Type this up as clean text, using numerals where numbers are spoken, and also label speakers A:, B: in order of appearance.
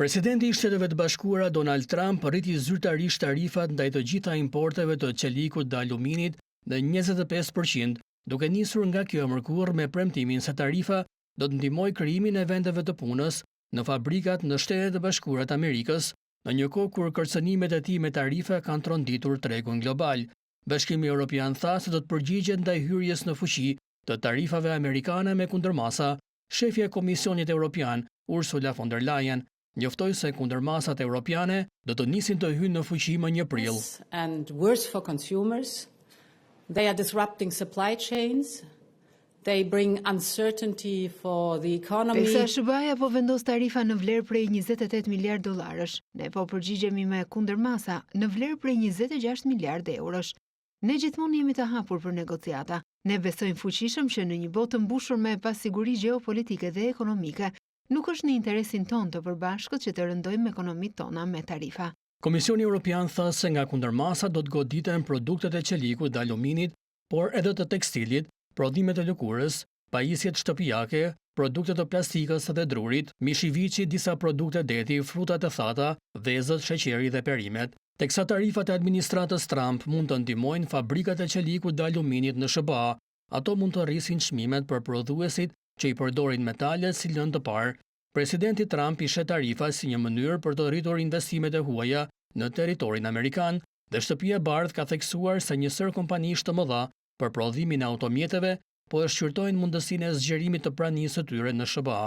A: Presidenti i Shteteve të Bashkuara Donald Trump rriti zyrtarisht tarifat ndaj të gjitha importeve të qelikut dhe aluminit në 25%, duke nisur nga kjo mërkur me premtimin se tarifa do të ndihmojë krijimin e vendeve të punës në fabrikat në Shtetet e Bashkuara të Amerikës, në një kohë kur kërcënimet e tij me tarifa kanë tronditur tregun global. Bashkimi Evropian tha se do të përgjigjet ndaj hyrjes në fuqi të tarifave amerikane me kundërmasa. Shefja e Komisionit Evropian, Ursula von der Leyen, njoftoi se kundërmasat evropiane do të nisin të hyjnë në fuqi më 1 prill.
B: And worse for consumers. They are disrupting supply chains. They bring uncertainty for the economy.
C: Teksa SBA-ja po vendos tarifa në vlerë prej 28 miliard dollarësh, ne po përgjigjemi me kundërmasa në vlerë prej 26 miliard eurosh. Ne gjithmonë jemi të hapur për negociata. Ne besojmë fuqishëm që në një botë të mbushur me pasiguri gjeopolitike dhe ekonomike, nuk është në interesin ton të përbashkët që të rëndojmë ekonomitë tona me tarifa.
A: Komisioni Evropian tha se nga kundërmasat do të goditen produktet e qelikut dhe aluminit, por edhe të tekstilit, prodhimet e lëkurës, pajisjet shtëpiake, produktet e plastikës dhe drurit, mishiviçi, disa produkte deti, frutat e thata, vezët, sheqeri dhe perimet. Teksa tarifat e administratës Trump mund të ndihmojnë fabrikat e qelikut dhe aluminit në SBA, ato mund të rrisin çmimet për prodhuesit që i përdorin metalet si lëndë të parë. Presidenti Trump i shet tarifat si një mënyrë për të rritur investimet e huaja në territorin amerikan, dhe Shtëpia e Bardhë ka theksuar se një sër kompanish të mëdha për prodhimin e automjeteve po e shqyrtojnë mundësinë e zgjerimit të pranisë së tyre në SBA.